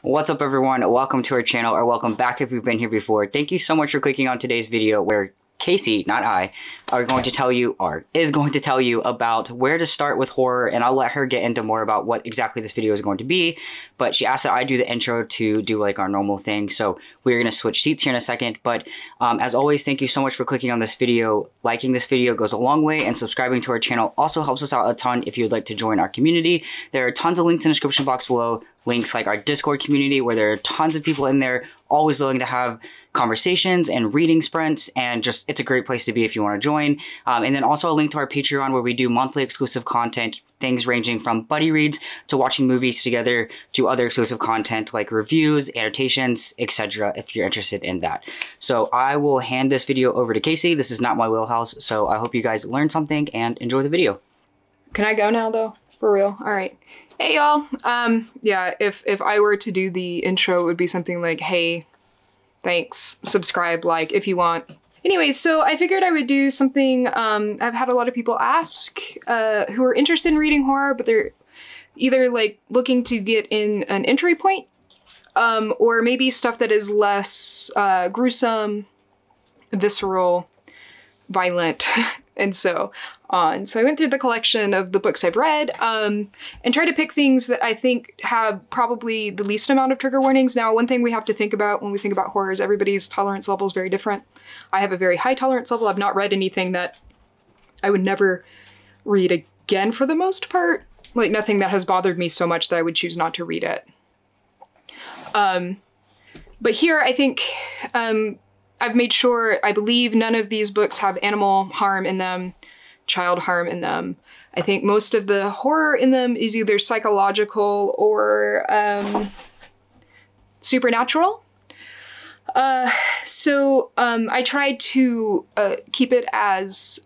What's up everyone, welcome to our channel, or welcome back if you've been here before. Thank you so much for clicking on today's video where Casey, not I, are going to tell you, or is going to tell you about where to start with horror, and I'll let her get into more about what exactly this video is going to be, but she asked that I do the intro to do like our normal thing, so we're going to switch seats here in a second, but as always, thank you so much for clicking on this video. Liking this video goes a long way, and subscribing to our channel also helps us out a ton if you'd like to join our community. There are tons of links in the description box below. Links like our Discord community where there are tons of people in there always willing to have conversations and reading sprints, and just it's a great place to be if you want to join. And then also a link to our Patreon where we do monthly exclusive content, things ranging from buddy reads to watching movies together to other exclusive content like reviews, annotations, etc. if you're interested in that. So I will hand this video over to Casey. This is not my wheelhouse, so I hope you guys learned something and enjoy the video. Can I go now though? For real? All right. Hey y'all. Yeah, if I were to do the intro, it would be something like, hey, thanks, subscribe, like, if you want. Anyways, so I figured I would do something, I've had a lot of people ask, who are interested in reading horror, but they're either like looking to get in an entry point, or maybe stuff that is less, gruesome, visceral, violent, and so on. So I went through the collection of the books I've read, and tried to pick things that I think have probably the least amount of trigger warnings. Now, one thing we have to think about when we think about horror is everybody's tolerance level is very different. I have a very high tolerance level. I've not read anything that I would never read again for the most part. Like nothing that has bothered me so much that I would choose not to read it. But here I think, I've made sure, I believe none of these books have animal harm in them, child harm in them. I think most of the horror in them is either psychological or supernatural. So I tried to keep it as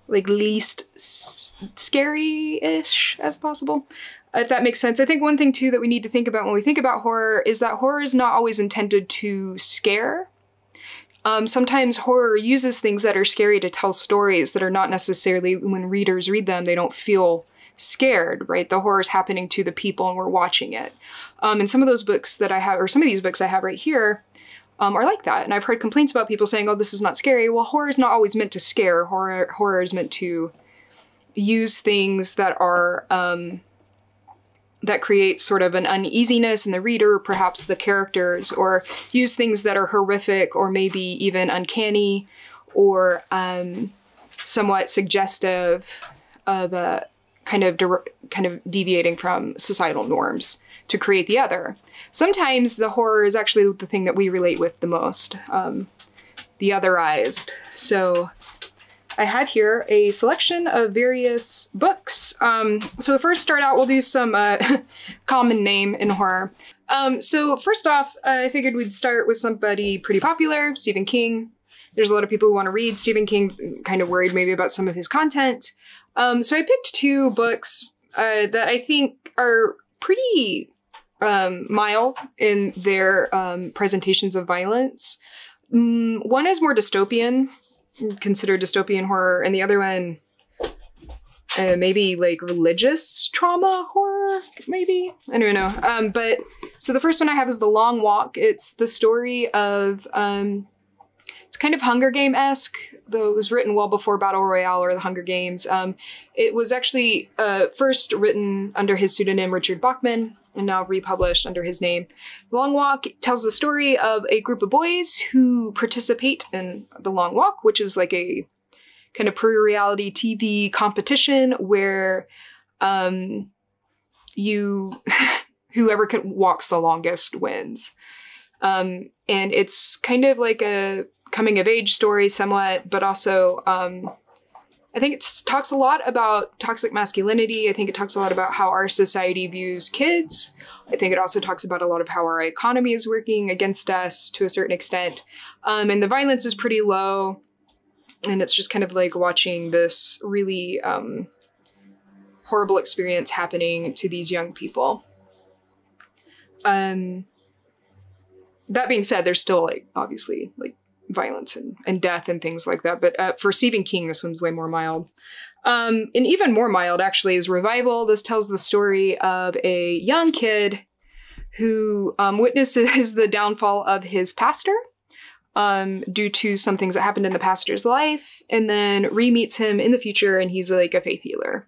like least scary-ish as possible. If that makes sense. I think one thing too that we need to think about when we think about horror is that horror is not always intended to scare. Sometimes horror uses things that are scary to tell stories that are not necessarily, when readers read them, they don't feel scared, right? The horror is happening to the people and we're watching it. And some of those books that I have, or some of these books I have right here, are like that. And I've heard complaints about people saying, oh, this is not scary. Well, horror is not always meant to scare. Horror is meant to use things that are, that create sort of an uneasiness in the reader, perhaps the characters, or use things that are horrific or maybe even uncanny or somewhat suggestive of a kind of deviating from societal norms to create the other. Sometimes the horror is actually the thing that we relate with the most, the otherized. So I have here a selection of various books. So first start out, we'll do some common name in horror. So first off, I figured we'd start with somebody pretty popular, Stephen King. There's a lot of people who want to read Stephen King, kind of worried maybe about some of his content. So I picked two books that I think are pretty mild in their presentations of violence. One is more dystopian, considered dystopian horror, and the other one maybe like religious trauma horror, maybe? I don't know. But so the first one I have is The Long Walk. It's the story of, it's kind of Hunger Game-esque, though it was written well before Battle Royale or the Hunger Games. It was actually first written under his pseudonym Richard Bachman, and now republished under his name. The Long Walk tells the story of a group of boys who participate in The Long Walk, which is like a kind of pre-reality TV competition where whoever walks the longest wins. And it's kind of like a coming of age story somewhat, but also I think it talks a lot about toxic masculinity. I think it talks a lot about how our society views kids. I think it also talks about a lot of how our economy is working against us to a certain extent. And the violence is pretty low. And it's just kind of like watching this really horrible experience happening to these young people. That being said, there's still like, obviously, like violence and death and things like that. But for Stephen King, this one's way more mild. And even more mild, actually, is Revival. This tells the story of a young kid who witnesses the downfall of his pastor due to some things that happened in the pastor's life, and then re-meets him in the future, and he's like a faith healer.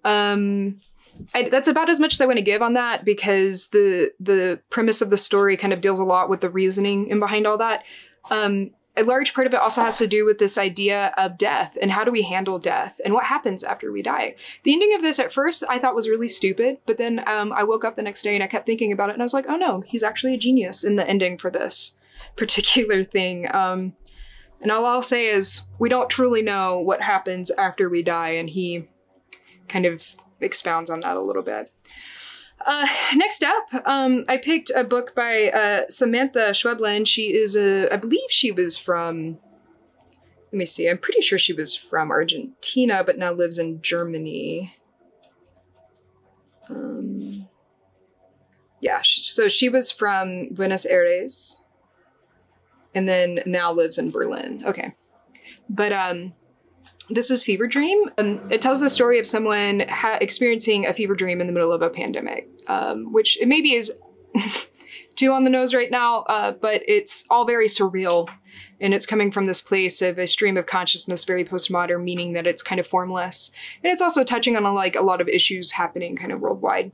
That's about as much as I want to give on that, because the premise of the story kind of deals a lot with the reasoning in behind all that. A large part of it also has to do with this idea of death and how do we handle death and what happens after we die. The ending of this at first I thought was really stupid, but then I woke up the next day and I kept thinking about it and I was like, oh no, he's actually a genius in the ending for this particular thing. And all I'll say is we don't truly know what happens after we die, and he kind of expounds on that a little bit. Next up, I picked a book by Samantha Schweblin. She is I believe she was from, let me see, I'm pretty sure she was from Argentina, but now lives in Germany. Yeah, so she was from Buenos Aires and then now lives in Berlin. Okay. But this is Fever Dream. It tells the story of someone experiencing a fever dream in the middle of a pandemic, which it maybe is too on the nose right now, but it's all very surreal. And it's coming from this place of a stream of consciousness, very postmodern, meaning that it's kind of formless. And it's also touching on like a lot of issues happening kind of worldwide.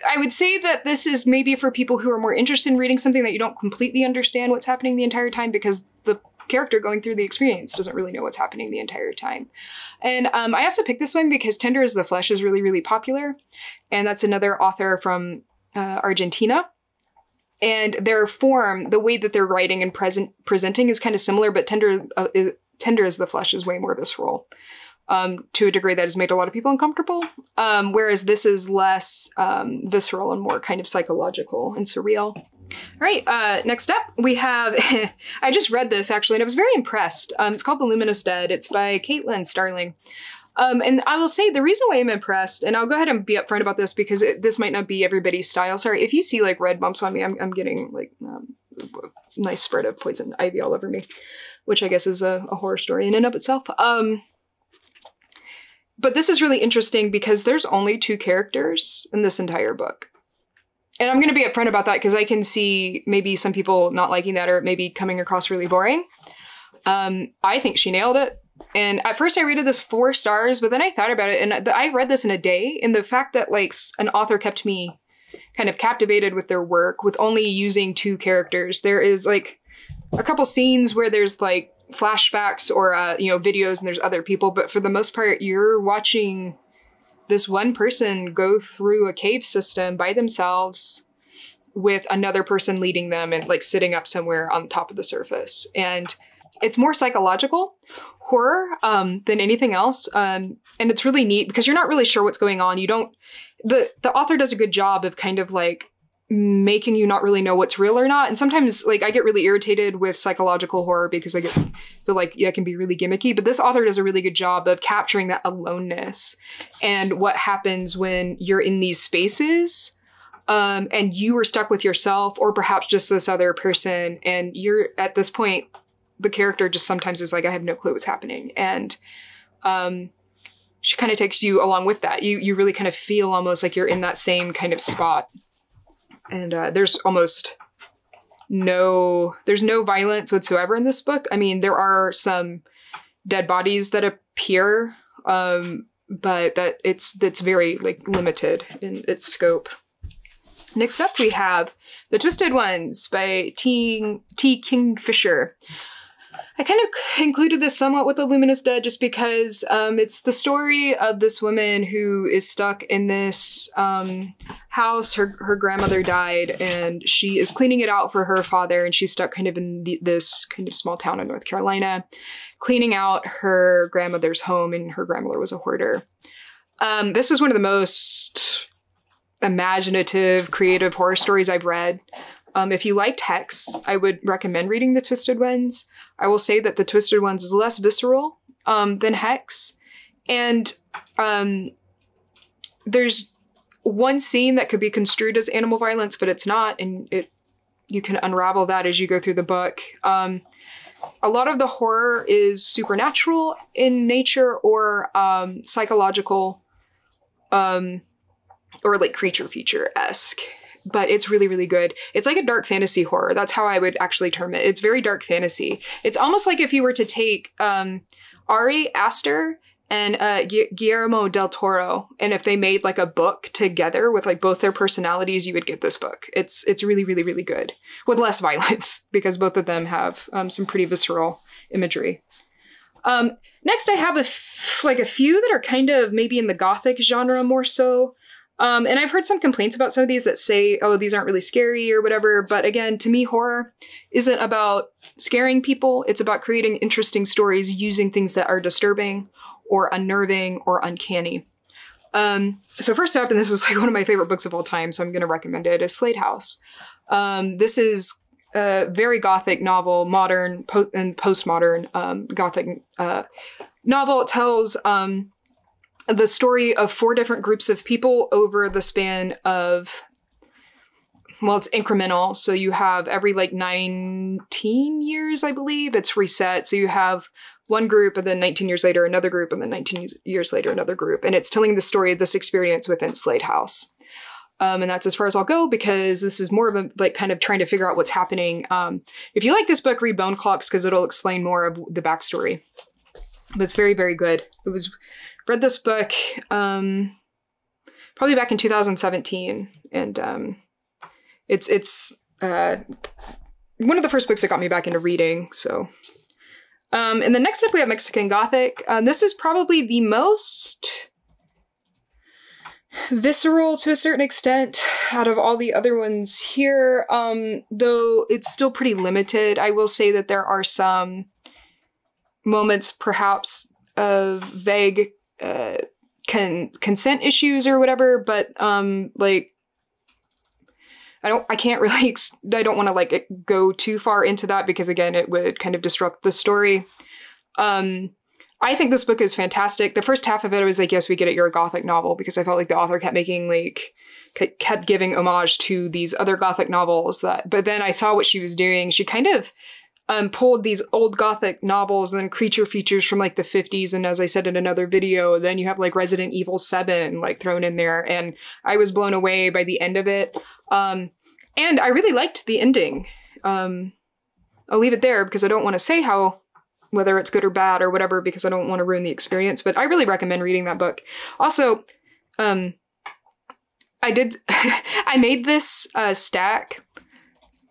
I would say that this is maybe for people who are more interested in reading something that you don't completely understand what's happening the entire time, because the character going through the experience doesn't really know what's happening the entire time. And I also picked this one because Tender as the Flesh is really, really popular. And that's another author from Argentina. And their form, the way that they're writing and presenting is kind of similar, but Tender as the Flesh is way more visceral to a degree that has made a lot of people uncomfortable. Whereas this is less visceral and more kind of psychological and surreal. All right, next up we have, I just read this actually and I was very impressed. It's called The Luminous Dead. It's by Caitlin Starling. And I will say the reason why I'm impressed, and I'll go ahead and be upfront about this because this might not be everybody's style. Sorry, if you see like red bumps on me, I'm getting like a nice spread of poison ivy all over me, which I guess is a horror story in and of itself. But this is really interesting because there's only 2 characters in this entire book. And I'm going to be upfront about that because I can see maybe some people not liking that or maybe coming across really boring. I think she nailed it. And at first I rated this 4 stars, but then I thought about it and I read this in a day. And the fact that like an author kept me kind of captivated with their work with only using 2 characters. There is like a couple scenes where there's like flashbacks or, videos and there's other people. But for the most part, you're watching this one person go through a cave system by themselves with another person leading them and like sitting up somewhere on top of the surface. And it's more psychological horror than anything else. And it's really neat because you're not really sure what's going on. The author does a good job of kind of like making you not really know what's real or not. And sometimes like I get really irritated with psychological horror because I feel like it can be really gimmicky, but this author does a really good job of capturing that aloneness and what happens when you're in these spaces and you are stuck with yourself or perhaps just this other person. And you're at this point, the character just sometimes is like, I have no clue what's happening. And she kind of takes you along with that. You really kind of feel almost like you're in that same kind of spot. And there's no violence whatsoever in this book. I mean, there are some dead bodies that appear, but that's very like limited in its scope. Next up, we have The Twisted Ones by T. Kingfisher. I kind of included this somewhat with The Luminous Dead just because it's the story of this woman who is stuck in this house. Her grandmother died and she is cleaning it out for her father, and she's stuck kind of in this kind of small town in North Carolina, cleaning out her grandmother's home, and her grandmother was a hoarder. This is one of the most imaginative, creative horror stories I've read. If you liked Hex, I would recommend reading The Twisted Ones. I will say that The Twisted Ones is less visceral than Hex. And there's one scene that could be construed as animal violence, but it's not. And you can unravel that as you go through the book. a lot of the horror is supernatural in nature or psychological or like creature feature-esque. But it's really, really good. It's like a dark fantasy horror. That's how I would actually term it. It's very dark fantasy. It's almost like if you were to take Ari Aster and Guillermo del Toro, and if they made like a book together with like both their personalities, you would get this book. It's really, really, really good. With less violence, because both of them have some pretty visceral imagery. Next, I have a few that are kind of maybe in the Gothic genre more so. And I've heard some complaints about some of these that say, oh, these aren't really scary or whatever. But again, to me, horror isn't about scaring people. It's about creating interesting stories using things that are disturbing or unnerving or uncanny. So first up, and this is like one of my favorite books of all time, so I'm going to recommend it, is Slade House. This is a very Gothic novel, modern and postmodern Gothic novel. It tells the story of 4 different groups of people over the span of, well, it's incremental. So you have every like 19 years, I believe, it's reset. So you have one group and then 19 years later, another group, and then 19 years later, another group. And it's telling the story of this experience within Slade House. And that's as far as I'll go, because this is more of a like kind of trying to figure out what's happening. If you like this book, read Bone Clocks, because it'll explain more of the backstory. But it's very, very good. Read this book probably back in 2017, and it's one of the first books that got me back into reading. So, and then next up we have Mexican Gothic. This is probably the most visceral to a certain extent out of all the other ones here, though it's still pretty limited. I will say that there are some moments perhaps of vague consent issues or whatever, but like I don't want to like go too far into that, because again it would kind of disrupt the story. I think this book is fantastic. The first half of it I was like, yes, we get it, you're a Gothic novel, because I felt like the author kept giving homage to these other Gothic novels but then I saw what she was doing. She kind of pulled these old Gothic novels and then creature features from like the 50s. And as I said in another video, then you have like Resident Evil 7 like thrown in there. And I was blown away by the end of it. And I really liked the ending. I'll leave it there because I don't want to say whether it's good or bad or whatever, because I don't want to ruin the experience, but I really recommend reading that book. Also, I made this stack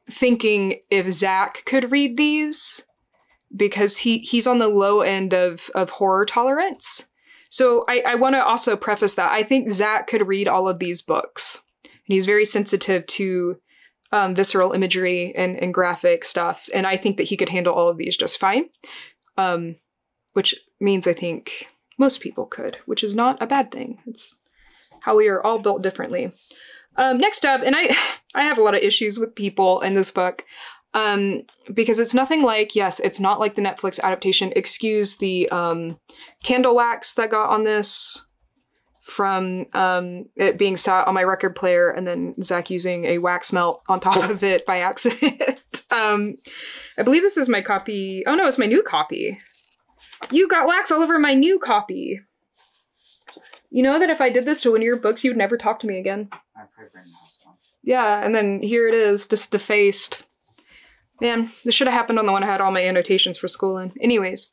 thinking if Zach could read these, because he's on the low end of horror tolerance. So I want to also preface that I think Zach could read all of these books, and he's very sensitive to visceral imagery and graphic stuff, and I think that he could handle all of these just fine, which means I think most people could, which is not a bad thing. It's how we are all built differently. Next up, and I have a lot of issues with people in this book, because it's nothing like, yes, it's not like the Netflix adaptation. Excuse the candle wax that got on this from it being sat on my record player and then Zach using a wax melt on top of it by accident. I believe this is my copy. Oh no, it's my new copy. You got wax all over my new copy. You know that if I did this to one of your books, you would never talk to me again. Yeah, and then here it is, just defaced. Man, this should have happened on the one I had all my annotations for school in. Anyways,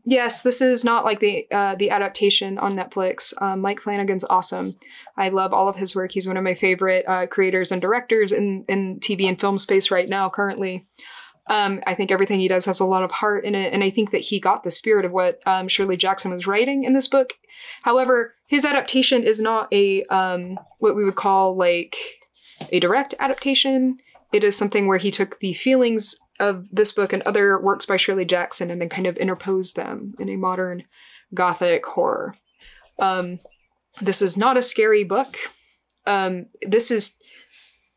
yes, this is not like the adaptation on Netflix. Mike Flanagan's awesome. I love all of his work. He's one of my favorite creators and directors in TV and film space right now, currently. I think everything he does has a lot of heart in it, and I think that he got the spirit of what Shirley Jackson was writing in this book. However, his adaptation is not a what we would call like a direct adaptation. It is something where he took the feelings of this book and other works by Shirley Jackson and then kind of interposed them in a modern Gothic horror. This is not a scary book. This is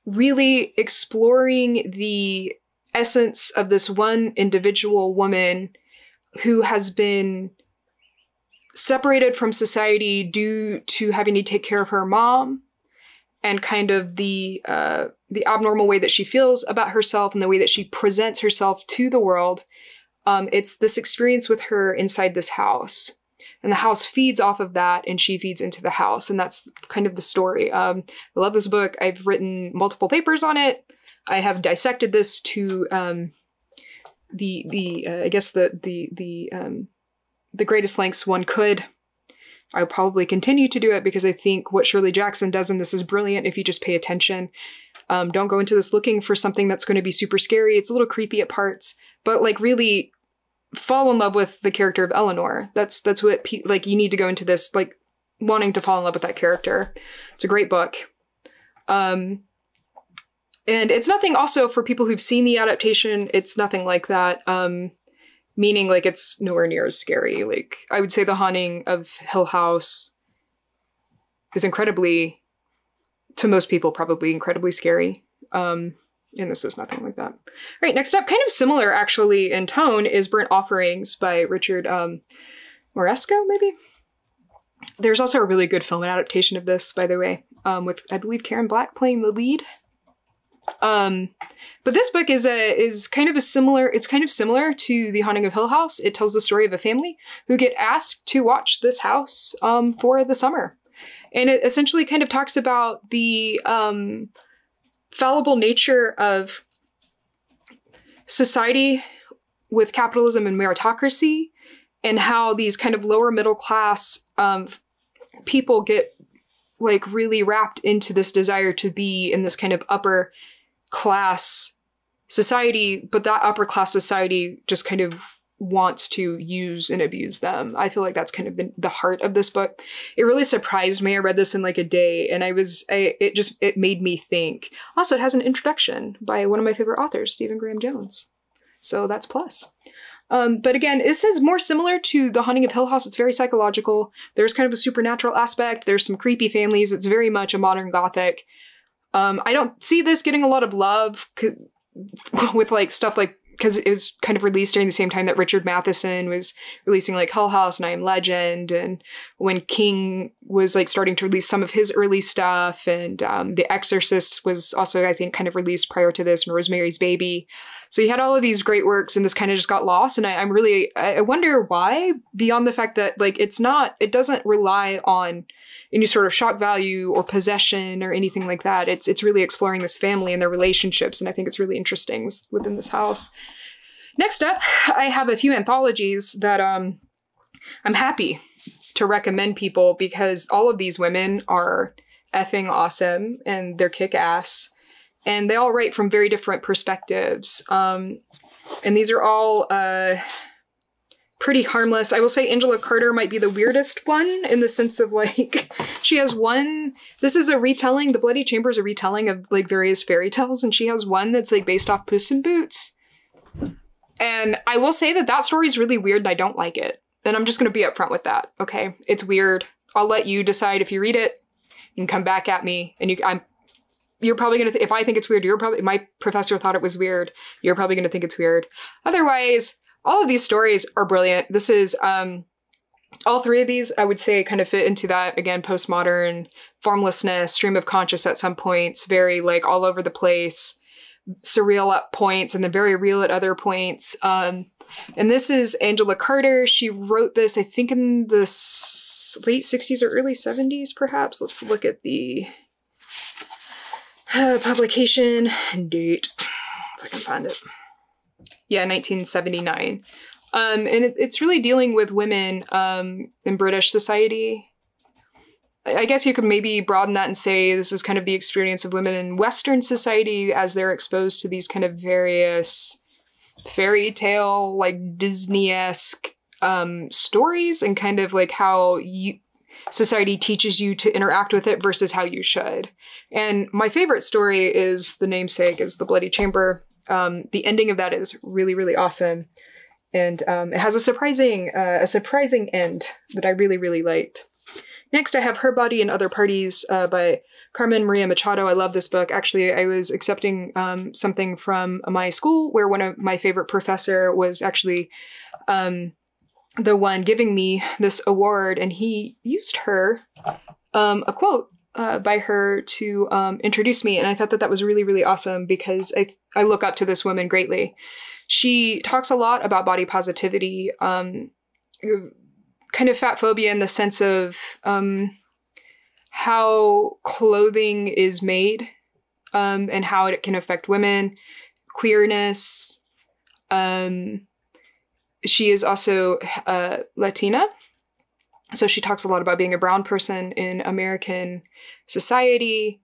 really exploring the essence of this one individual woman who has been separated from society due to having to take care of her mom, and kind of the abnormal way that she feels about herself and the way that she presents herself to the world, It's this experience with her inside this house. And the house feeds off of that, and she feeds into the house. And that's kind of the story. I love this book. I've written multiple papers on it. I have dissected this to I guess the greatest lengths one could. I'll probably continue to do it because I think what Shirley Jackson does in this is brilliant if you just pay attention. Don't go into this looking for something that's going to be super scary. It's a little creepy at parts, but like really fall in love with the character of Eleanor. That's what like you need to go into this like wanting to fall in love with that character. It's a great book. And it's nothing also for people who've seen the adaptation. It's nothing like that. Meaning like it's nowhere near as scary. Like I would say The Haunting of Hill House is incredibly, to most people, probably incredibly scary. And this is nothing like that. All right, next up, kind of similar actually in tone, is Burnt Offerings by Richard Moresco, maybe? There's also a really good film adaptation of this, by the way, with, I believe, Karen Black playing the lead. But this book is kind of similar to The Haunting of Hill House. It tells the story of a family who get asked to watch this house for the summer. And it essentially kind of talks about the fallible nature of society with capitalism and meritocracy, and how these kind of lower middle class people get like really wrapped into this desire to be in this kind of upper class society, but that upper class society just kind of wants to use and abuse them. I feel like that's kind of the heart of this book. It really surprised me. I read this in like a day, and it made me think. Also, it has an introduction by one of my favorite authors, Stephen Graham Jones. So that's plus. But again, this is more similar to The Haunting of Hill House. It's very psychological. There's kind of a supernatural aspect. There's some creepy families. It's very much a modern Gothic. I don't see this getting a lot of love with like stuff like, because it was kind of released during the same time that Richard Matheson was releasing like Hull House and I Am Legend, and when King was like starting to release some of his early stuff, and The Exorcist was also, I think, kind of released prior to this, and Rosemary's Baby. So you had all of these great works, and this kind of just got lost. And I wonder why, beyond the fact that like it doesn't rely on any sort of shock value or possession or anything like that. It's really exploring this family and their relationships, and I think it's really interesting within this house. Next up, I have a few anthologies that I'm happy to recommend people, because all of these women are effing awesome and they're kick-ass, and they all write from very different perspectives. And these are all pretty harmless. I will say Angela Carter might be the weirdest one, in the sense of like, she has one, this is a retelling, The Bloody Chamber is a retelling of like various fairy tales, and she has one that's like based off Puss in Boots. And I will say that story is really weird and I don't like it. And I'm just going to be upfront with that, okay? It's weird. I'll let you decide if you read it. You can come back at me, and you're probably going to, if I think it's weird, my professor thought it was weird. You're probably going to think it's weird. Otherwise, all of these stories are brilliant. This is, all three of these, I would say, kind of fit into that, again, postmodern, formlessness, stream of conscious at some points, very like all over the place, surreal at points, and then very real at other points. And this is Angela Carter. She wrote this, I think, in the late 60s or early 70s, perhaps. Let's look at the publication and date, if I can find it. Yeah, 1979. And it's really dealing with women in British society. I guess you could maybe broaden that and say this is kind of the experience of women in Western society as they're exposed to these kind of various fairy tale, like Disney-esque stories, and kind of like how society teaches you to interact with it versus how you should. And my favorite story is The Namesake, is The Bloody Chamber. The ending of that is really, really awesome. And it has a surprising end that I really, really liked. Next, I have Her Body and Other Parties by Carmen Maria Machado. I love this book. Actually, I was accepting something from my school where one of my favorite professor was actually the one giving me this award, and he used her, a quote by her to introduce me. And I thought that was really, really awesome, because I look up to this woman greatly. She talks a lot about body positivity, kind of fat phobia in the sense of how clothing is made, and how it can affect women, queerness. She is also Latina. So she talks a lot about being a brown person in American society.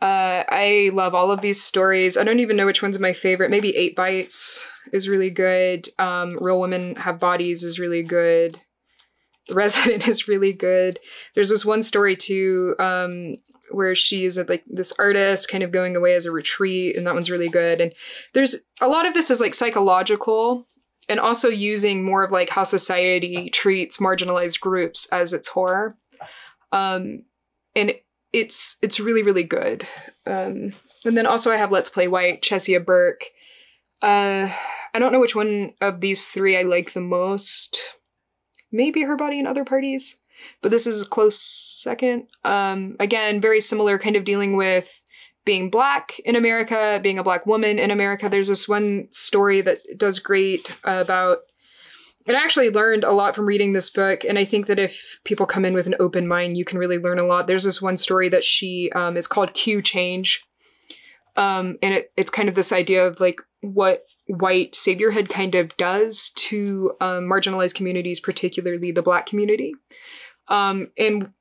I love all of these stories. I don't even know which one's my favorite. Maybe 8 Bites is really good. Real Women Have Bodies is really good. The Resident is really good. There's this one story too, where she's like this artist kind of going away as a retreat, and that one's really good. And there's a lot of this is like psychological, and also using more of like how society treats marginalized groups as its horror. And it's really, really good. And then also I have Let's Play White, Chesia Burke. I don't know which one of these 3 I like the most. Maybe Her Body and Other Parties, but this is a close second. Again, very similar, kind of dealing with being Black in America, being a Black woman in America. There's this one story that does great about, and I actually learned a lot from reading this book, and I think that if people come in with an open mind, you can really learn a lot. There's this one story that she, it's called Q Change, and it's kind of this idea of like what white saviorhood kind of does to marginalized communities, particularly the Black community, and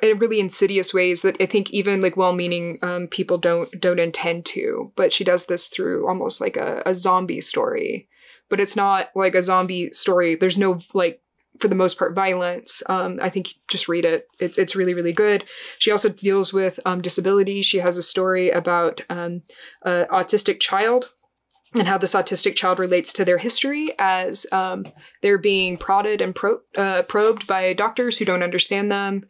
in really insidious ways that I think even like well-meaning people don't intend to. But she does this through almost like a zombie story, but it's not like a zombie story. There's no like, for the most part, violence. I think just read it. It's really, really good. She also deals with disability. She has a story about an autistic child, and how this autistic child relates to their history as they're being prodded and probed by doctors who don't understand them.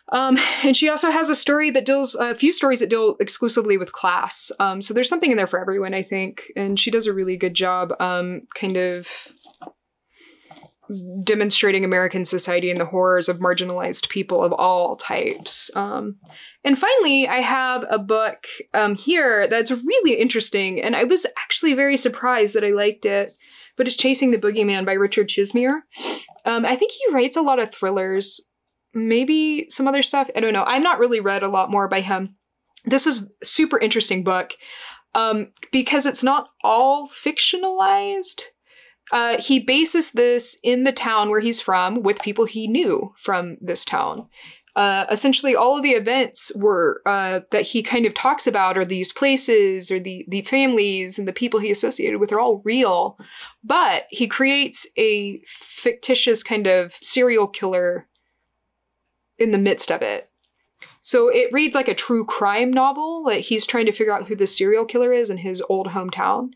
And she also has a few stories that deal exclusively with class. So there's something in there for everyone, I think. And she does a really good job kind of demonstrating American society and the horrors of marginalized people of all types. And finally, I have a book here that's really interesting, and I was actually very surprised that I liked it, but it's Chasing the Boogeyman by Richard Chismere. I think he writes a lot of thrillers, maybe some other stuff. I don't know. I've not really read a lot more by him. This is a super interesting book because it's not all fictionalized. He bases this in the town where he's from with people he knew from this town. Essentially, all of the events were that he kind of talks about, or these places, or the families and the people he associated with, are all real. But he creates a fictitious kind of serial killer in the midst of it. So it reads like a true crime novel. Like he's trying to figure out who the serial killer is in his old hometown.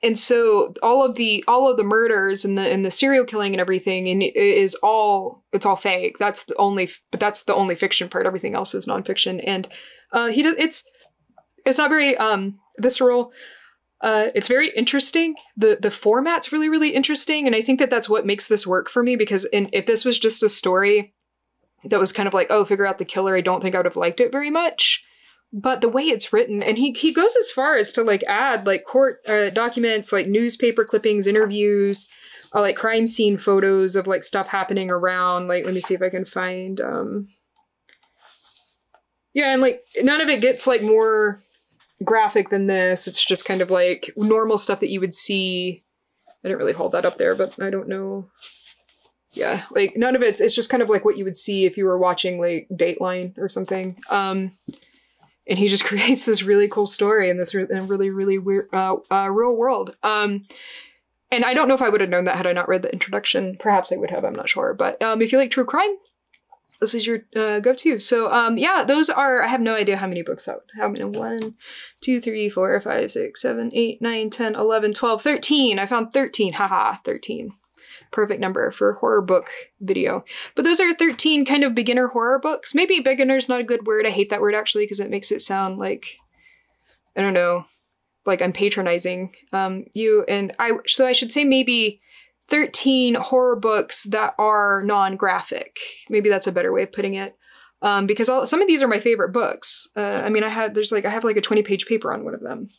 And so all of the murders and the serial killing and everything, and it's all fake. That's the only fiction part. Everything else is nonfiction. And it's not very visceral. It's very interesting. The format's really, really interesting, and I think that's what makes this work for me, because if this was just a story that was kind of like, oh, figure out the killer, I don't think I would have liked it very much. But the way it's written, and he goes as far as to like add like court documents, like newspaper clippings, interviews, like crime scene photos of like stuff happening around. Like, let me see if I can find. Yeah, and like none of it gets like more graphic than this. It's just kind of like normal stuff that you would see. I didn't really hold that up there, but I don't know. Yeah, like none of it's just kind of like what you would see if you were watching like Dateline or something. And he just creates this really cool story in this really, really weird, real world. And I don't know if I would have known that had I not read the introduction. Perhaps I would have, I'm not sure. But if you like true crime, this is your go-to. So yeah, those are, I have no idea how many books that would, how many, 1, 2, 3, 4, 5, 6, 7, 8, 9, 10, 11, 12, 13. I found 13, haha, 13. Perfect number for horror book video. But those are 13 kind of beginner horror books. Maybe beginner's not a good word. I hate that word actually, because it makes it sound like, I don't know, like I'm patronizing you. And so I should say maybe 13 horror books that are non-graphic. Maybe that's a better way of putting it. because some of these are my favorite books. I mean, I have like a 20-page paper on one of them.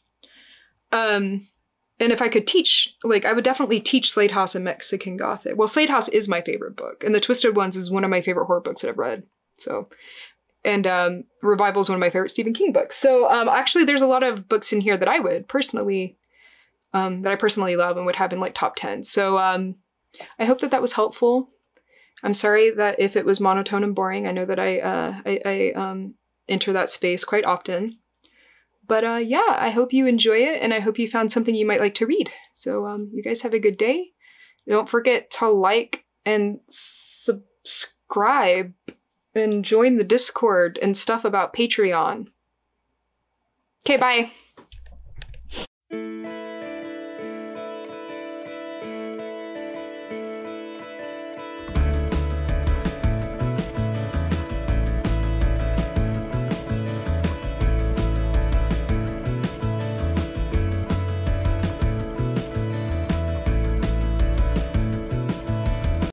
And if I could teach, like, I would definitely teach Slade House and Mexican Gothic. Well, Slade House is my favorite book, and The Twisted Ones is one of my favorite horror books that I've read. So, and Revival is one of my favorite Stephen King books. So, actually, there's a lot of books in here that I would personally, love and would have in like top 10. So, I hope that was helpful. I'm sorry that if it was monotone and boring. I know that I enter that space quite often. But yeah, I hope you enjoy it, and I hope you found something you might like to read. So you guys have a good day. Don't forget to like and subscribe and join the Discord and stuff about Patreon. Okay, bye.